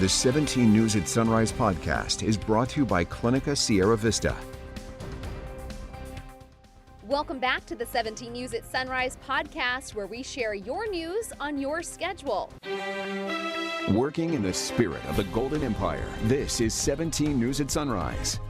The 17 News at Sunrise podcast is brought to you by Clinica Sierra Vista. Welcome back to the 17 News at Sunrise podcast, where we share your news on your schedule. Working in the spirit of the Golden Empire, this is 17 News at Sunrise.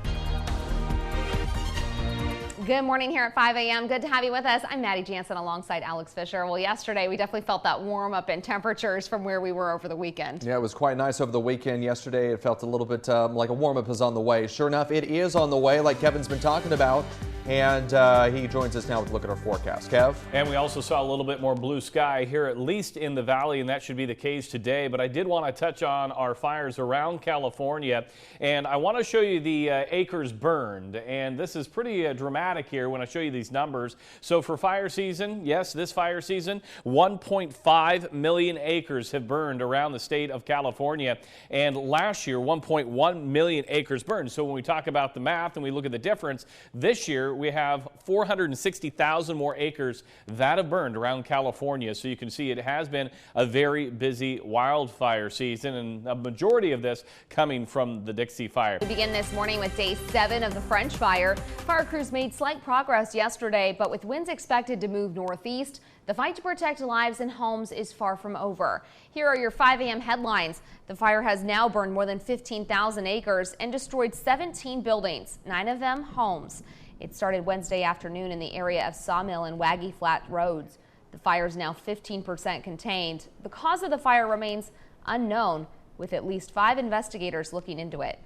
Good morning here at 5 a.m. Good to have you with us. I'm Maddie Jansen alongside Alex Fisher. Well, yesterday we definitely felt that warm up in temperatures from where we were over the weekend. Yeah, it was quite nice over the weekend. Yesterday it felt a little bit like a warm up is on the way. Sure enough, it is on the way, like Kevin's been talking about. And he joins us now with a look at our forecast. Kev? And we also saw a little bit more blue sky here, at least in the valley, and that should be the case today. But I did want to touch on our fires around California, and I want to show you the acres burned. And this is pretty dramatic here when I show you these numbers. So for fire season, yes, this fire season, 1.5 million acres have burned around the state of California. And last year, 1.1 million acres burned. So when we talk about the math and we look at the difference, this year, we have 460,000 more acres that have burned around California. So you can see it has been a very busy wildfire season, and a majority of this coming from the Dixie Fire. We begin this morning with day 7 of the French Fire. Fire crews made slight progress yesterday, but with winds expected to move northeast, the fight to protect lives and homes is far from over. Here are your 5 a.m. headlines. The fire has now burned more than 15,000 acres and destroyed 17 buildings, 9 of them homes. It started Wednesday afternoon in the area of Sawmill and Waggy Flat roads. The fire is now 15% contained. The cause of the fire remains unknown, with at least 5 investigators looking into it.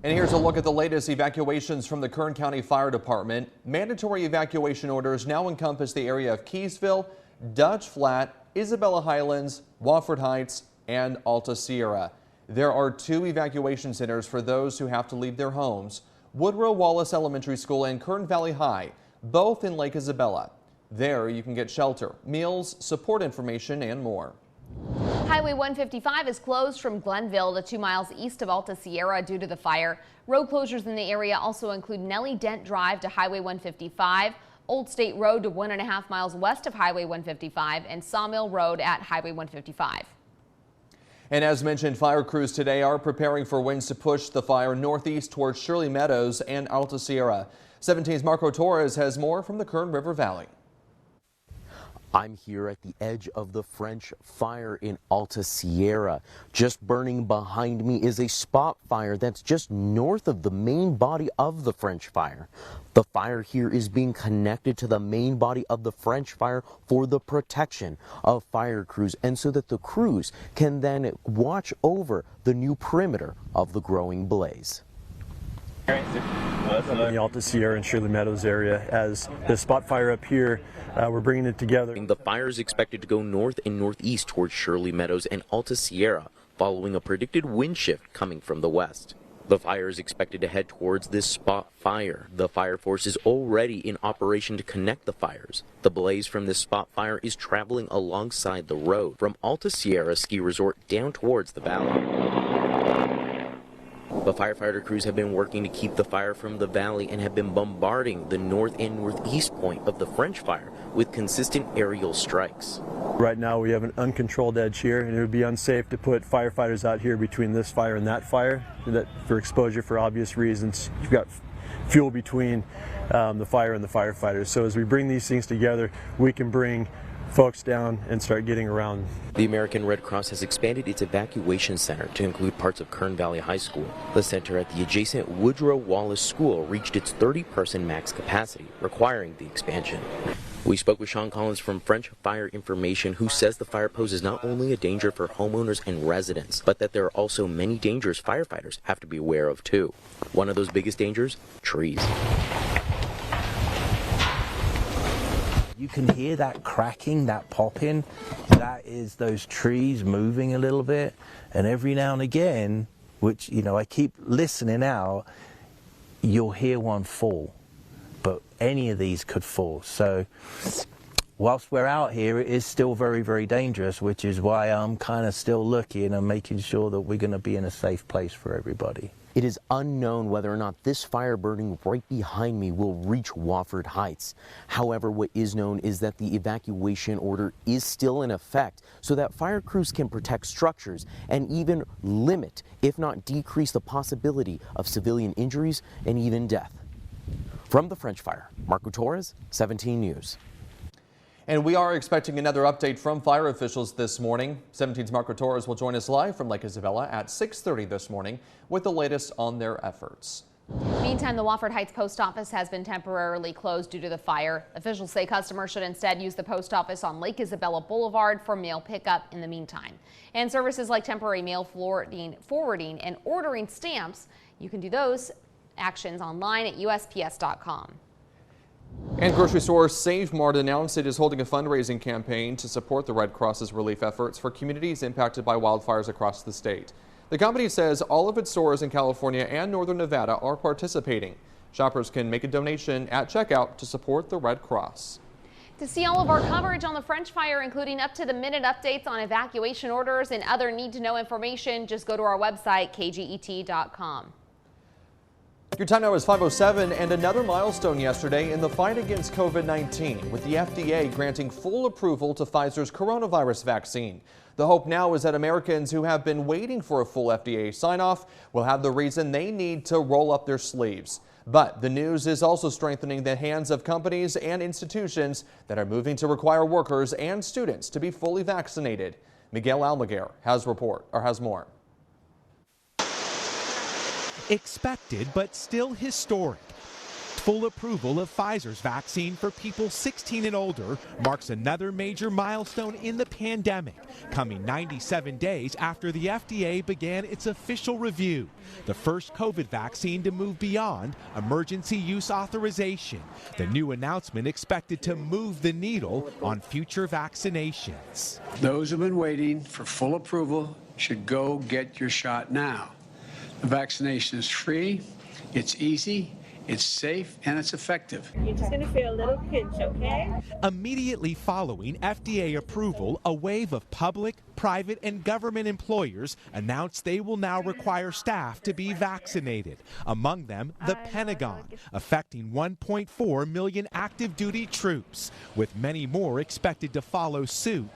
And here's a look at the latest evacuations from the Kern County Fire Department. Mandatory evacuation orders now encompass the area of Keysville, Dutch Flat, Isabella Highlands, Wofford Heights, and Alta Sierra. There are 2 evacuation centers for those who have to leave their homes: Woodrow Wallace Elementary School and Kern Valley High, both in Lake Isabella. There you can get shelter, meals, support information, and more. Highway 155 is closed from Glenville to 2 miles east of Alta Sierra due to the fire. Road closures in the area also include Nellie Dent Drive to Highway 155, Old State Road to 1.5 miles west of Highway 155, and Sawmill Road at Highway 155. And as mentioned, fire crews today are preparing for winds to push the fire northeast towards Shirley Meadows and Alta Sierra. 17's Marco Torres has more from the Kern River Valley. I'm here at the edge of the French Fire in Alta Sierra. Just burning behind me is a spot fire that's just north of the main body of the French Fire. The fire here is being connected to the main body of the French Fire for the protection of fire crews, and so that the crews can then watch over the new perimeter of the growing blaze. Up in the Alta Sierra and Shirley Meadows area, as the spot fire up here, we're bringing it together. The fire is expected to go north and northeast towards Shirley Meadows and Alta Sierra, following a predicted wind shift coming from the west. The fire is expected to head towards this spot fire. The fire force is already in operation to connect the fires. The blaze from this spot fire is traveling alongside the road from Alta Sierra Ski Resort down towards the valley. The firefighter crews have been working to keep the fire from the valley and have been bombarding the north and northeast point of the French Fire with consistent aerial strikes. Right now we have an uncontrolled edge here, and it would be unsafe to put firefighters out here between this fire and that fire, for exposure for obvious reasons. You've got fuel between the fire and the firefighters. So as we bring these things together, we can bring folks down and start getting around. The American Red Cross has expanded its evacuation center to include parts of Kern Valley High School. The center at the adjacent Woodrow Wallace School reached its 30-person max capacity, requiring the expansion. We spoke with Sean Collins from French Fire Information, who says the fire poses not only a danger for homeowners and residents, but that there are also many dangers firefighters have to be aware of too. One of those biggest dangers? Trees. You can hear that cracking, that popping. That is those trees moving a little bit. And every now and again, which, I keep listening out, you'll hear one fall. But any of these could fall. So whilst we're out here, it is still very, very dangerous, which is why I'm kind of still looking and making sure that we're going to be in a safe place for everybody. It is unknown whether or not this fire burning right behind me will reach Wofford Heights. However, what is known is that the evacuation order is still in effect so that fire crews can protect structures and even limit, if not decrease, the possibility of civilian injuries and even death. From the French Fire, Marco Torres, 17 News. And we are expecting another update from fire officials this morning. 17's Marco Torres will join us live from Lake Isabella at 6:30 this morning with the latest on their efforts. Meantime, the Wofford Heights post office has been temporarily closed due to the fire. Officials say customers should instead use the post office on Lake Isabella Boulevard for mail pickup in the meantime. And services like temporary mail forwarding and ordering stamps, you can do those actions online at USPS.com. And grocery store Save Mart announced it is holding a fundraising campaign to support the Red Cross's relief efforts for communities impacted by wildfires across the state. The company says all of its stores in California and northern Nevada are participating. Shoppers can make a donation at checkout to support the Red Cross. To see all of our coverage on the French Fire, including up-to-the-minute updates on evacuation orders and other need-to-know information, just go to our website, kget.com. Your time now is 5:07, and another milestone yesterday in the fight against COVID-19, with the FDA granting full approval to Pfizer's coronavirus vaccine. The hope now is that Americans who have been waiting for a full FDA sign-off will have the reason they need to roll up their sleeves. But the news is also strengthening the hands of companies and institutions that are moving to require workers and students to be fully vaccinated. Miguel Almaguer has more. Expected but still historic. Full approval of Pfizer's vaccine for people 16 and older marks another major milestone in the pandemic, coming 97 days after the FDA began its official review, the first COVID vaccine to move beyond emergency use authorization. The new announcement expected to move the needle on future vaccinations. Those who've been waiting for full approval should go get your shot now. The vaccination is free, it's easy, it's safe, and it's effective. You're just going to feel a little pinch, okay? Immediately following FDA approval, a wave of public, private, and government employers announced they will now require staff to be vaccinated. Among them, the Pentagon, affecting 1.4 million active duty troops, with many more expected to follow suit.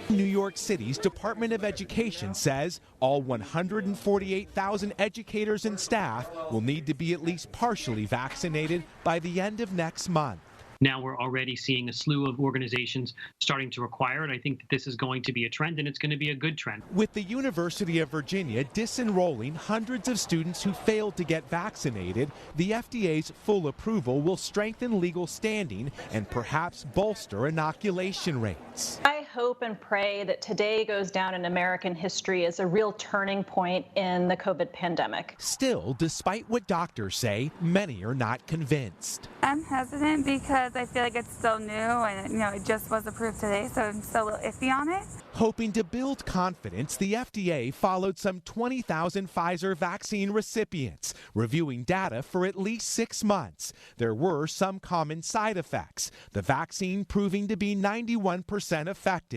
New York City's Department of Education says all 148,000 educators and staff will need to be at least partially vaccinated by the end of next month. Now we're already seeing a slew of organizations starting to require it. I think that this is going to be a trend, and it's going to be a good trend. With the University of Virginia disenrolling hundreds of students who failed to get vaccinated, the FDA's full approval will strengthen legal standing and perhaps bolster inoculation rates. I hope and pray that today goes down in American history as a real turning point in the COVID pandemic. Still, despite what doctors say, many are not convinced. I'm hesitant because I feel like it's so new and it just was approved today, so I'm still a little iffy on it. Hoping to build confidence, the FDA followed some 20,000 Pfizer vaccine recipients, reviewing data for at least 6 months. There were some common side effects, the vaccine proving to be 91% effective.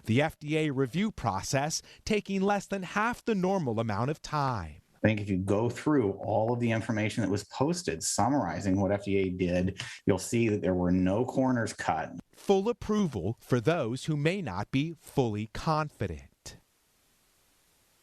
The FDA review process taking less than half the normal amount of time. I think if you go through all of the information that was posted summarizing what FDA did, you'll see that there were no corners cut. Full approval for those who may not be fully confident.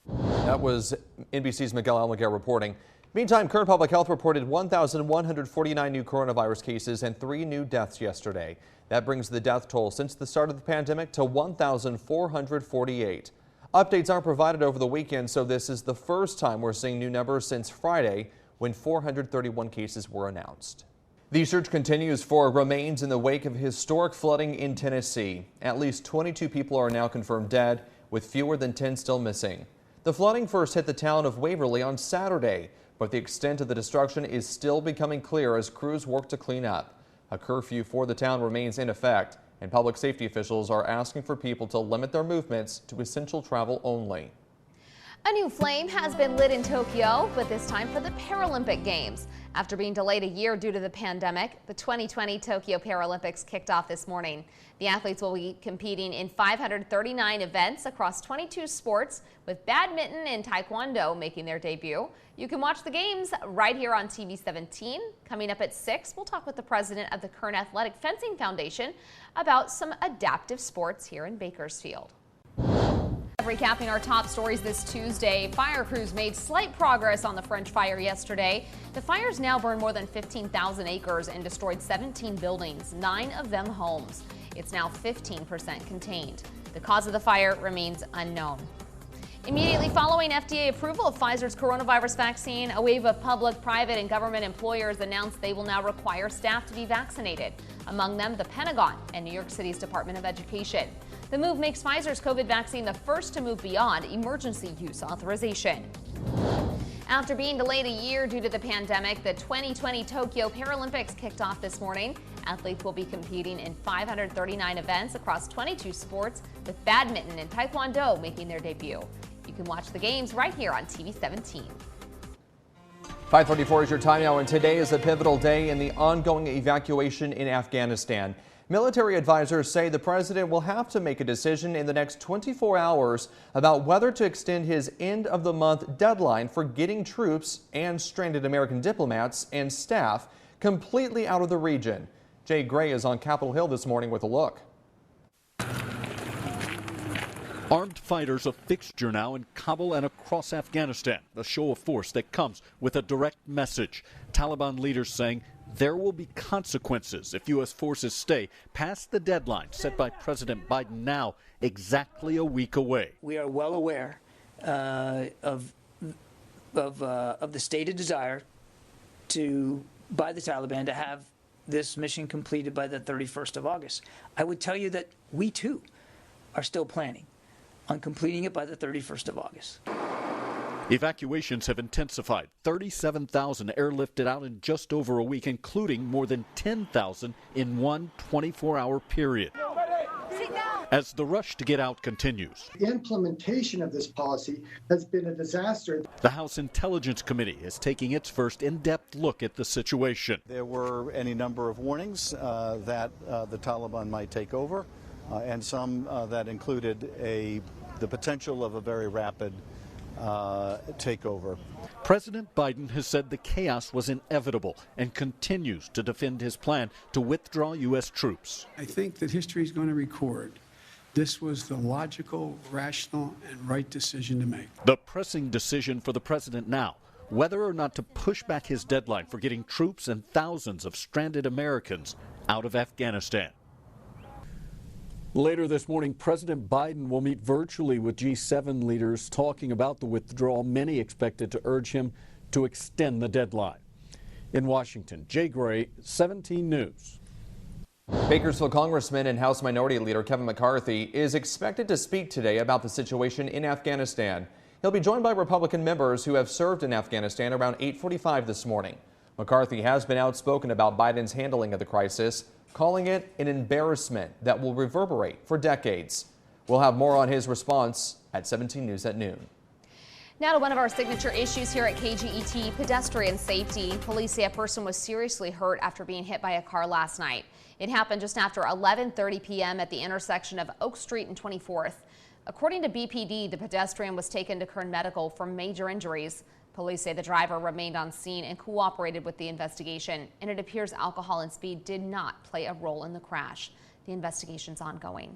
That was NBC's Miguel Almaguer reporting. Meantime, Kern Public Health reported 1,149 new coronavirus cases and 3 new deaths yesterday. That brings the death toll since the start of the pandemic to 1,448. Updates aren't provided over the weekend, so this is the first time we're seeing new numbers since Friday, when 431 cases were announced. The search continues for remains in the wake of historic flooding in Tennessee. At least 22 people are now confirmed dead, with fewer than 10 still missing. The flooding first hit the town of Waverly on Saturday, but the extent of the destruction is still becoming clear as crews work to clean up. A curfew for the town remains in effect, and public safety officials are asking for people to limit their movements to essential travel only. A new flame has been lit in Tokyo, but this time for the Paralympic Games. After being delayed a year due to the pandemic, the 2020 Tokyo Paralympics kicked off this morning. The athletes will be competing in 539 events across 22 sports, with badminton and taekwondo making their debut. You can watch the games right here on TV 17. Coming up at 6, we'll talk with the president of the Kern Athletic Fencing Foundation about some adaptive sports here in Bakersfield. Recapping our top stories this Tuesday, fire crews made slight progress on the French fire yesterday. The fires now burned more than 15,000 acres and destroyed 17 buildings, 9 of them homes. It's now 15% contained. The cause of the fire remains unknown. Immediately following FDA approval of Pfizer's coronavirus vaccine, a wave of public, private, and government employers announced they will now require staff to be vaccinated, among them the Pentagon and New York City's Department of Education. The move makes Pfizer's COVID vaccine the first to move beyond emergency use authorization. After being delayed a year due to the pandemic, the 2020 Tokyo Paralympics kicked off this morning. Athletes will be competing in 539 events across 22 sports, with badminton and taekwondo making their debut. You can watch the games right here on TV 17. 5:34 is your time now, and today is a pivotal day in the ongoing evacuation in Afghanistan. Military advisors say the president will have to make a decision in the next 24 hours about whether to extend his end-of-the-month deadline for getting troops and stranded American diplomats and staff completely out of the region. Jay Gray is on Capitol Hill this morning with a look. Armed fighters a fixture now in Kabul and across Afghanistan, a show of force that comes with a direct message. Taliban leaders saying there will be consequences if U.S. forces stay past the deadline set by President Biden, now exactly a week away. We are well aware of the stated desire by the Taliban to have this mission completed by the 31st of August. I would tell you that we too are still planning on completing it by the 31st of August. Evacuations have intensified. 37,000 airlifted out in just over a week, including more than 10,000 in one 24-hour period. As the rush to get out continues. The implementation of this policy has been a disaster. The House Intelligence Committee is taking its first in-depth look at the situation. There were any number of warnings that the Taliban might take over, and some that included the potential of a very rapid takeover. President Biden has said the chaos was inevitable and continues to defend his plan to withdraw U.S. troops. I think that history is going to record this was the logical, rational, and right decision to make. The pressing decision for the president now, whether or not to push back his deadline for getting troops and thousands of stranded Americans out of Afghanistan. Later this morning, President Biden will meet virtually with G7 leaders talking about the withdrawal. Many expected to urge him to extend the deadline. In Washington, Jay Gray, 17 News. Bakersfield Congressman and House Minority Leader Kevin McCarthy is expected to speak today about the situation in Afghanistan. He'll be joined by Republican members who have served in Afghanistan around 8:45 this morning. McCarthy has been outspoken about Biden's handling of the crisis, calling it an embarrassment that will reverberate for decades. We'll have more on his response at 17 News at noon. Now to one of our signature issues here at KGET, pedestrian safety. Police say a person was seriously hurt after being hit by a car last night. It happened just after 11:30 p.m. at the intersection of Oak Street and 24th. According to BPD, the pedestrian was taken to Kern Medical for major injuries. Police say the driver remained on scene and cooperated with the investigation, and it appears alcohol and speed did not play a role in the crash. The investigation's ongoing.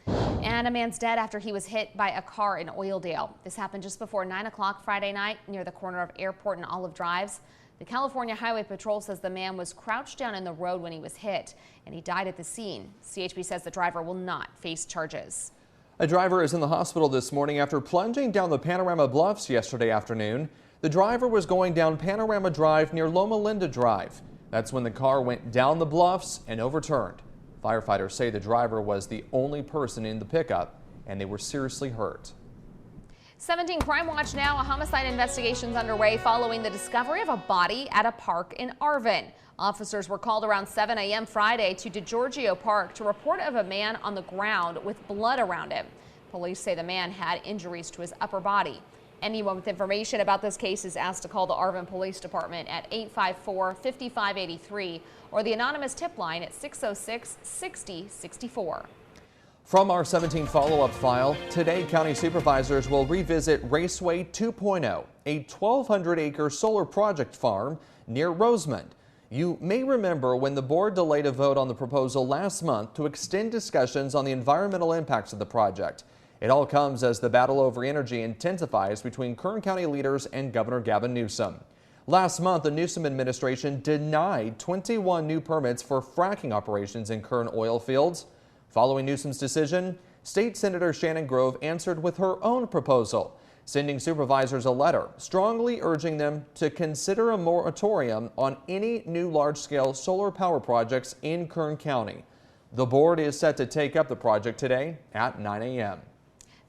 And a man's dead after he was hit by a car in Oildale. This happened just before 9 o'clock Friday night near the corner of Airport and Olive Drives. The California Highway Patrol says the man was crouched down in the road when he was hit, and he died at the scene. CHP says the driver will not face charges. A driver is in the hospital this morning after plunging down the Panorama Bluffs yesterday afternoon. The driver was going down Panorama Drive near Loma Linda Drive. That's when the car went down the bluffs and overturned. Firefighters say the driver was the only person in the pickup, and they were seriously hurt. 17 Crime Watch now. A homicide investigation is underway following the discovery of a body at a park in Arvin. Officers were called around 7 a.m. Friday to DeGiorgio Park to report of a man on the ground with blood around him. Police say the man had injuries to his upper body. Anyone with information about this case is asked to call the Arvin Police Department at 854-5583 or the anonymous tip line at 606-6064. From our 17 follow-up file, today county supervisors will revisit Raceway 2.0, a 1,200-acre solar project farm near Rosemond. You may remember when the board delayed a vote on the proposal last month to extend discussions on the environmental impacts of the project. It all comes as the battle over energy intensifies between Kern County leaders and Governor Gavin Newsom. Last month, the Newsom administration denied 21 new permits for fracking operations in Kern oil fields. Following Newsom's decision, State Senator Shannon Grove answered with her own proposal, sending supervisors a letter strongly urging them to consider a moratorium on any new large-scale solar power projects in Kern County. The board is set to take up the project today at 9 a.m.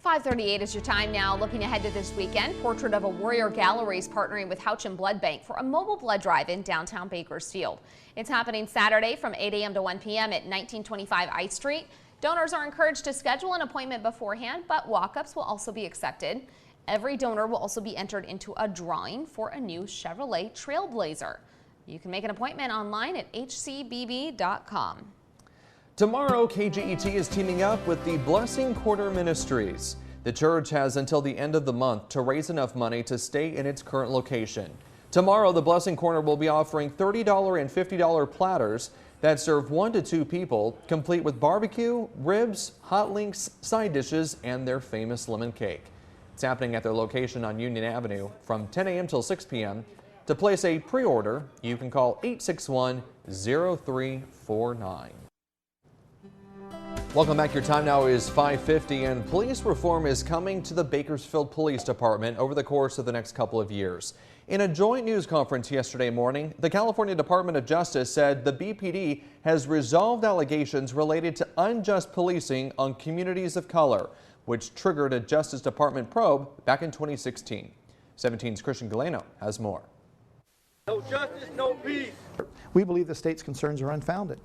5:38 is your time now. Looking ahead to this weekend, Portrait of a Warrior Gallery is partnering with Houchin Blood Bank for a mobile blood drive in downtown Bakersfield. It's happening Saturday from 8 a.m. to 1 p.m. at 1925 I Street. Donors are encouraged to schedule an appointment beforehand, but walk-ups will also be accepted. Every donor will also be entered into a drawing for a new Chevrolet Trailblazer. You can make an appointment online at hcbb.com. Tomorrow, KGET is teaming up with the Blessing Quarter Ministries. The church has until the end of the month to raise enough money to stay in its current location. Tomorrow, the Blessing Corner will be offering $30 and $50 platters that serve 1 to 2 people, complete with barbecue, ribs, hot links, side dishes, and their famous lemon cake. It's happening at their location on Union Avenue from 10 a.m. till 6 p.m. To place a pre-order, you can call 861-0349. Welcome back. Your time now is 5:50, and police reform is coming to the Bakersfield Police Department over the course of the next couple of years. In a joint news conference yesterday morning, the California Department of Justice said the BPD has resolved allegations related to unjust policing on communities of color, which triggered a Justice Department probe back in 2016. 17's Christian Galeno has more. No justice, no peace. We believe the state's concerns are unfounded.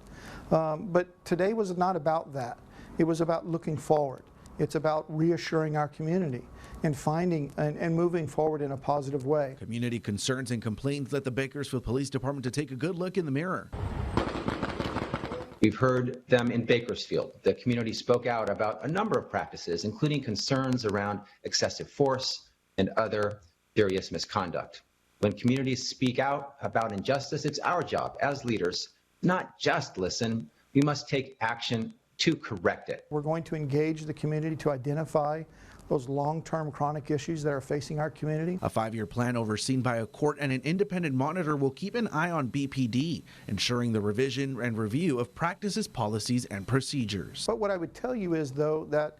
But today was not about that. It was about looking forward. It's about reassuring our community and finding and moving forward in a positive way. Community concerns and complaints led the Bakersfield Police Department to take a good look in the mirror. We've heard them in Bakersfield. The community spoke out about a number of practices, including concerns around excessive force and other serious misconduct. When communities speak out about injustice, it's our job as leaders not just listen, we must take action to correct it. We're going to engage the community to identify those long-term chronic issues that are facing our community. A 5-year plan overseen by a court and an independent monitor will keep an eye on BPD, ensuring the revision and review of practices, policies, and procedures. But what I would tell you is, though, that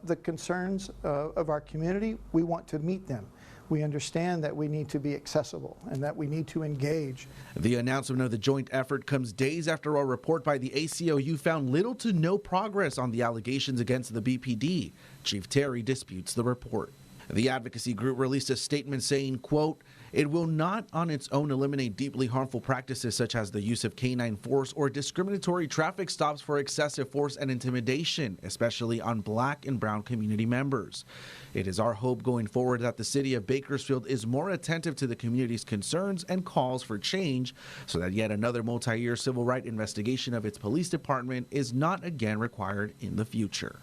the concerns of our community, we want to meet them. We understand that we need to be accessible and that we need to engage. The announcement of the joint effort comes days after a report by the ACLU found little to no progress on the allegations against the BPD. Chief Terry disputes the report. The advocacy group released a statement saying, quote, "It will not on its own eliminate deeply harmful practices such as the use of canine force or discriminatory traffic stops for excessive force and intimidation, especially on Black and Brown community members. It is our hope going forward that the city of Bakersfield is more attentive to the community's concerns and calls for change so that yet another multi-year civil rights investigation of its police department is not again required in the future."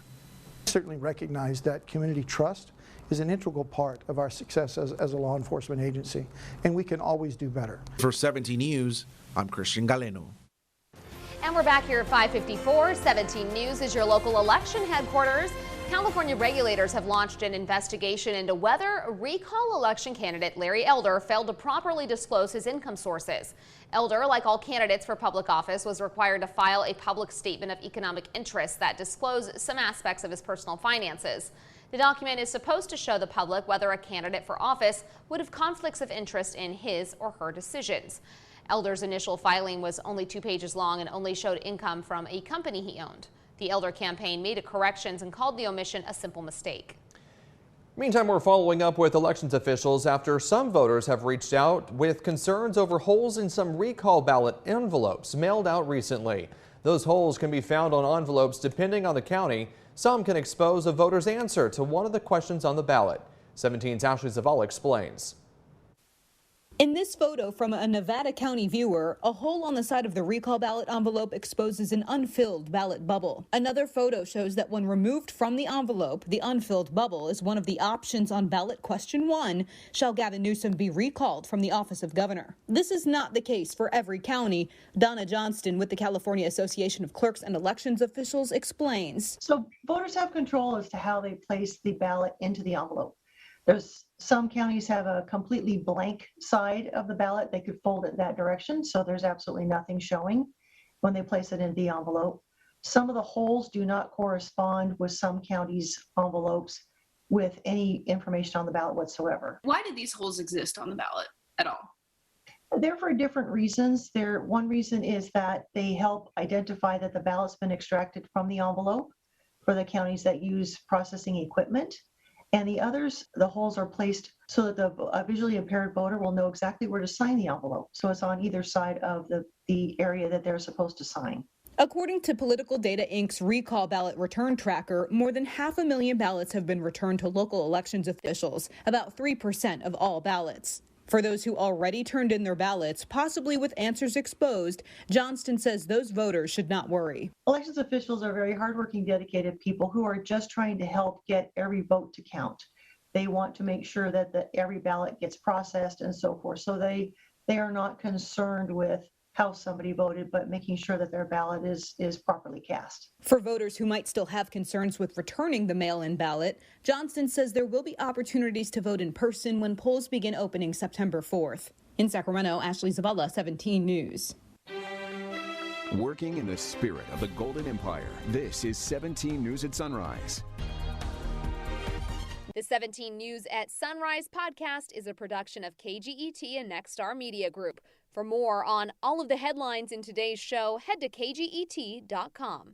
We certainly recognize that community trust is an integral part of our success as a law enforcement agency, and we can always do better. For 17 News, I'm Christian Galeno. And we're back here at 5:54. 17 News is your local election headquarters. California regulators have launched an investigation into whether recall election candidate Larry Elder failed to properly disclose his income sources. Elder, like all candidates for public office, was required to file a public statement of economic interest that disclosed some aspects of his personal finances. The document is supposed to show the public whether a candidate for office would have conflicts of interest in his or her decisions. Elder's initial filing was only 2 pages long and only showed income from a company he owned. The Elder campaign made corrections and called the omission a simple mistake. Meantime, we're following up with elections officials after some voters have reached out with concerns over holes in some recall ballot envelopes mailed out recently. Those holes can be found on envelopes depending on the county. Some can expose a voter's answer to one of the questions on the ballot. 17's Ashley Zavala explains. In this photo from a Nevada County viewer, a hole on the side of the recall ballot envelope exposes an unfilled ballot bubble. Another photo shows that when removed from the envelope, the unfilled bubble is one of the options on ballot question 1, shall Gavin Newsom be recalled from the office of governor? This is not the case for every county. Donna Johnston with the California Association of Clerks and Elections Officials explains. So voters have control as to how they place the ballot into the envelope. There's some counties have a completely blank side of the ballot. They could fold it that direction, so there's absolutely nothing showing when they place it in the envelope. Some of the holes do not correspond with some counties' envelopes with any information on the ballot whatsoever. Why do these holes exist on the ballot at all? They're for different reasons. One reason is that they help identify that the ballot's been extracted from the envelope for the counties that use processing equipment. And the others, the holes are placed so that the visually impaired voter will know exactly where to sign the envelope. So it's on either side of the area that they're supposed to sign. According to Political Data Inc.'s recall ballot return tracker, more than 500,000 ballots have been returned to local elections officials, about 3% of all ballots. For those who already turned in their ballots, possibly with answers exposed, Johnston says those voters should not worry. Elections officials are very hardworking, dedicated people who are just trying to help get every vote to count. They want to make sure that every ballot gets processed and so forth. So they are not concerned with how somebody voted, but making sure that their ballot is properly cast. For voters who might still have concerns with returning the mail-in ballot, Johnston says there will be opportunities to vote in person when polls begin opening September 4th. In Sacramento, Ashley Zavala, 17 News. Working in the spirit of the Golden Empire, this is 17 News at Sunrise. The 17 News at Sunrise podcast is a production of KGET and Nexstar Media Group. For more on all of the headlines in today's show, head to kget.com.